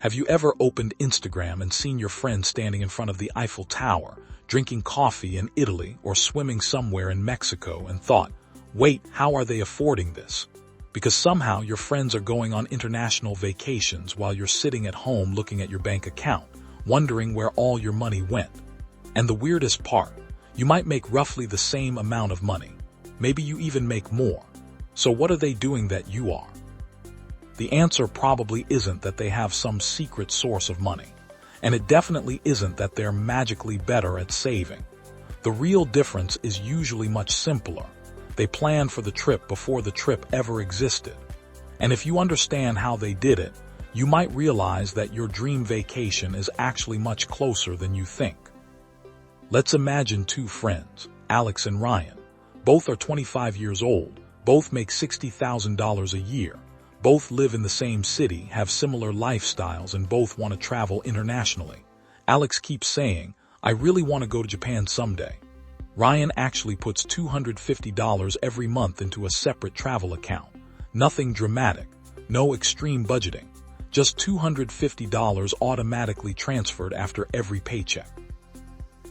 Have you ever opened Instagram and seen your friend standing in front of the Eiffel Tower, drinking coffee in Italy or swimming somewhere in Mexico and thought, wait, how are they affording this? Because somehow your friends are going on international vacations while you're sitting at home looking at your bank account, wondering where all your money went. And the weirdest part, you might make roughly the same amount of money. Maybe you even make more. So what are they doing that you are? The answer probably isn't that they have some secret source of money. And it definitely isn't that they're magically better at saving. The real difference is usually much simpler. They planned for the trip before the trip ever existed. And if you understand how they did it, you might realize that your dream vacation is actually much closer than you think. Let's imagine two friends, Alex and Ryan. Both are 25 years old, both make $60,000 a year, both live in the same city, have similar lifestyles, and both want to travel internationally. Alex keeps saying, I really want to go to Japan someday. Ryan actually puts $250 every month into a separate travel account. Nothing dramatic, no extreme budgeting, just $250 automatically transferred after every paycheck.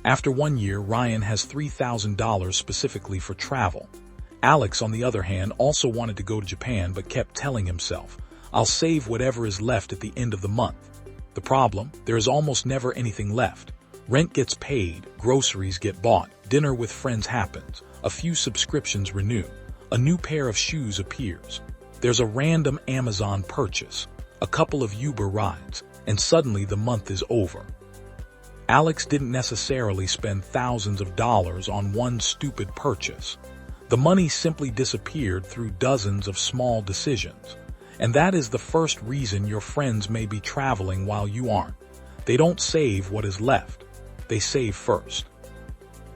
After 1 year, Ryan has $3,000 specifically for travel. Alex, on the other hand, also wanted to go to Japan but kept telling himself, I'll save whatever is left at the end of the month. The problem, there is almost never anything left. Rent gets paid, groceries get bought, dinner with friends happens, a few subscriptions renew, a new pair of shoes appears. There's a random Amazon purchase, a couple of Uber rides, and suddenly the month is over. Alex didn't necessarily spend thousands of dollars on one stupid purchase. The money simply disappeared through dozens of small decisions. And that is the first reason your friends may be traveling while you aren't. They don't save what is left. They save first.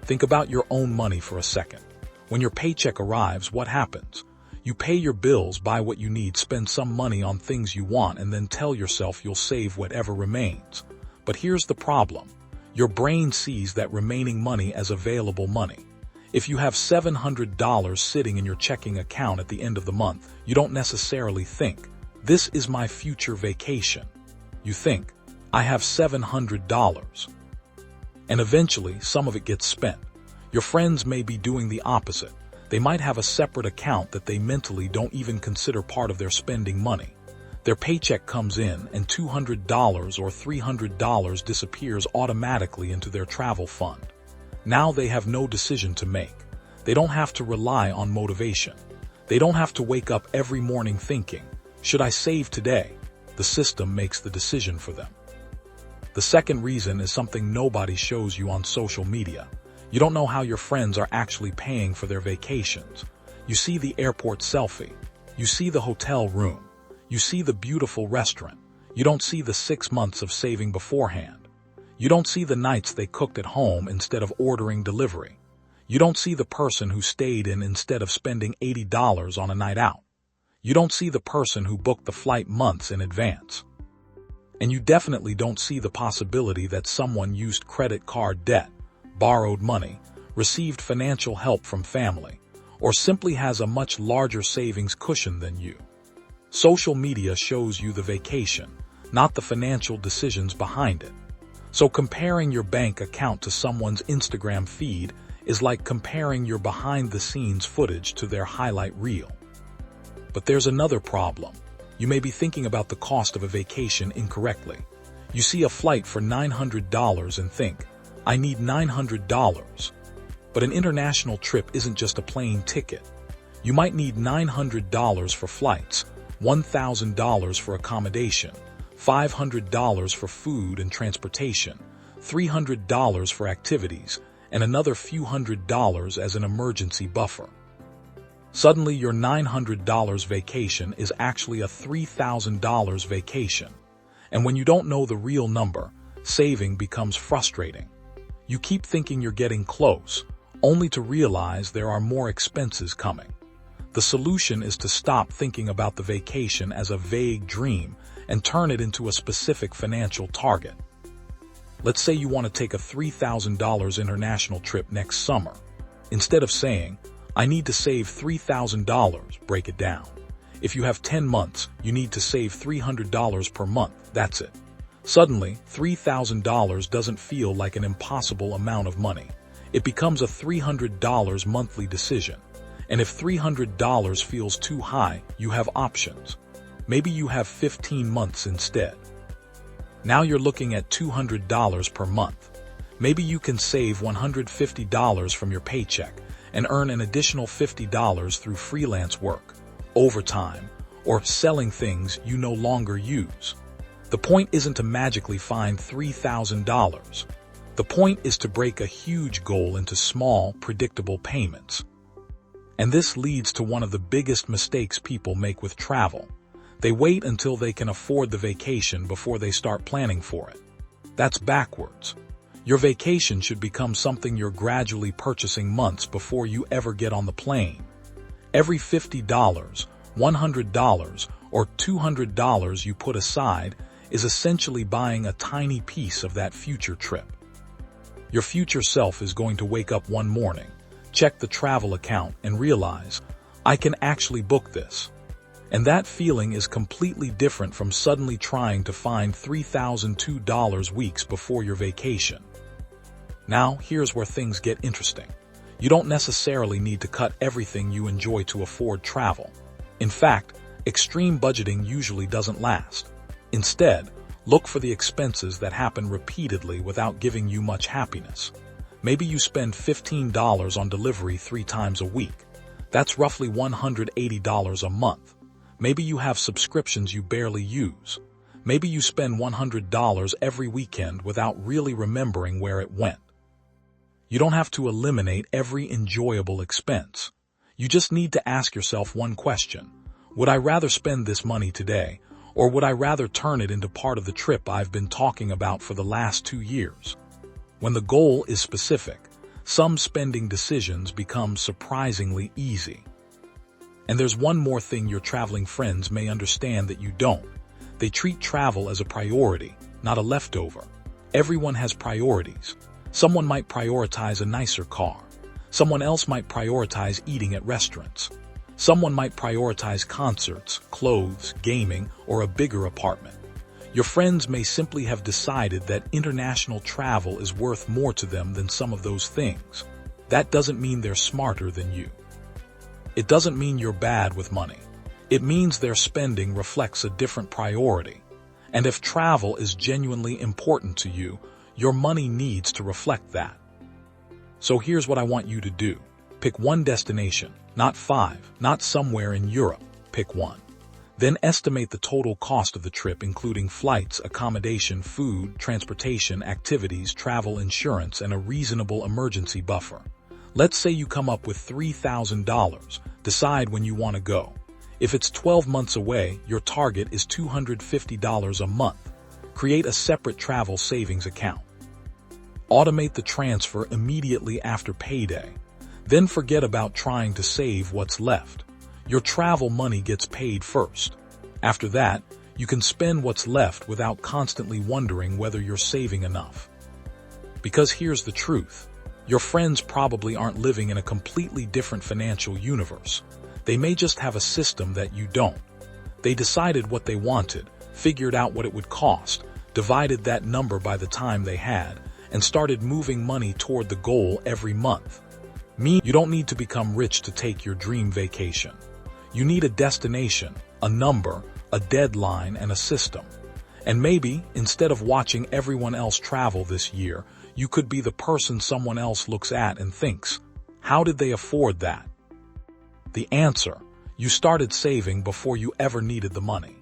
Think about your own money for a second. When your paycheck arrives, what happens? You pay your bills, buy what you need, spend some money on things you want, and then tell yourself you'll save whatever remains. But here's the problem. Your brain sees that remaining money as available money. If you have $700 sitting in your checking account at the end of the month, you don't necessarily think, this is my future vacation. You think, I have $700. And eventually, some of it gets spent. Your friends may be doing the opposite. They might have a separate account that they mentally don't even consider part of their spending money. Their paycheck comes in and $200 or $300 disappears automatically into their travel fund. Now they have no decision to make. They don't have to rely on motivation. They don't have to wake up every morning thinking, should I save today? The system makes the decision for them. The second reason is something nobody shows you on social media. You don't know how your friends are actually paying for their vacations. You see the airport selfie. You see the hotel room. You see the beautiful restaurant. You don't see the 6 months of saving beforehand. You don't see the nights they cooked at home instead of ordering delivery. You don't see the person who stayed in instead of spending $80 on a night out. You don't see the person who booked the flight months in advance. And you definitely don't see the possibility that someone used credit card debt, borrowed money, received financial help from family, or simply has a much larger savings cushion than you. Social media shows you the vacation, not the financial decisions behind it. So comparing your bank account to someone's Instagram feed is like comparing your behind-the-scenes footage to their highlight reel. But there's another problem. You may be thinking about the cost of a vacation incorrectly. You see a flight for $900 and think, I need $900. But an international trip isn't just a plane ticket. You might need $900 for flights, $1,000 for accommodation, $500 for food and transportation, $300 for activities, and another few $100s as an emergency buffer. Suddenly, your $900 vacation is actually a $3,000 vacation. And when you don't know the real number, saving becomes frustrating. You keep thinking you're getting close, only to realize there are more expenses coming. The solution is to stop thinking about the vacation as a vague dream and turn it into a specific financial target. Let's say you want to take a $3,000 international trip next summer. Instead of saying, I need to save $3,000, break it down. If you have 10 months, you need to save $300 per month. That's it. Suddenly, $3,000 doesn't feel like an impossible amount of money. It becomes a $300 monthly decision. And if $300 feels too high, you have options. Maybe you have 15 months instead. Now you're looking at $200 per month. Maybe you can save $150 from your paycheck and earn an additional $50 through freelance work, overtime, or selling things you no longer use. The point isn't to magically find $3,000. The point is to break a huge goal into small, predictable payments. And this leads to one of the biggest mistakes people make with travel. They wait until they can afford the vacation before they start planning for it. That's backwards. Your vacation should become something you're gradually purchasing months before you ever get on the plane. Every $50, $100, or $200 you put aside is essentially buying a tiny piece of that future trip. Your future self is going to wake up one morning, check the travel account, and realize, I can actually book this. And that feeling is completely different from suddenly trying to find $3,002 weeks before your vacation. Now, here's where things get interesting. You don't necessarily need to cut everything you enjoy to afford travel. In fact, extreme budgeting usually doesn't last. Instead, look for the expenses that happen repeatedly without giving you much happiness. Maybe you spend $15 on delivery 3 times a week. That's roughly $180 a month. Maybe you have subscriptions you barely use. Maybe you spend $100 every weekend without really remembering where it went. You don't have to eliminate every enjoyable expense. You just need to ask yourself one question. Would I rather spend this money today, or would I rather turn it into part of the trip I've been talking about for the last 2 years? When the goal is specific, some spending decisions become surprisingly easy. And there's one more thing your traveling friends may understand that you don't. They treat travel as a priority, not a leftover. Everyone has priorities. Someone might prioritize a nicer car. Someone else might prioritize eating at restaurants. Someone might prioritize concerts, clothes, gaming, or a bigger apartment. Your friends may simply have decided that international travel is worth more to them than some of those things. That doesn't mean they're smarter than you. It doesn't mean you're bad with money. It means their spending reflects a different priority. And if travel is genuinely important to you, your money needs to reflect that. So here's what I want you to do. Pick one destination, not 5, not somewhere in Europe. Pick one. Then estimate the total cost of the trip, including flights, accommodation, food, transportation, activities, travel insurance, and a reasonable emergency buffer. Let's say you come up with $3,000. Decide when you want to go. If it's 12 months away, your target is $250 a month. Create a separate travel savings account. Automate the transfer immediately after payday. Then forget about trying to save what's left. Your travel money gets paid first. After that, you can spend what's left without constantly wondering whether you're saving enough. Because here's the truth. Your friends probably aren't living in a completely different financial universe. They may just have a system that you don't. They decided what they wanted, figured out what it would cost, divided that number by the time they had, and started moving money toward the goal every month. You don't need to become rich to take your dream vacation. You need a destination, a number, a deadline, and a system. And maybe, instead of watching everyone else travel this year, you could be the person someone else looks at and thinks, how did they afford that? The answer: you started saving before you ever needed the money.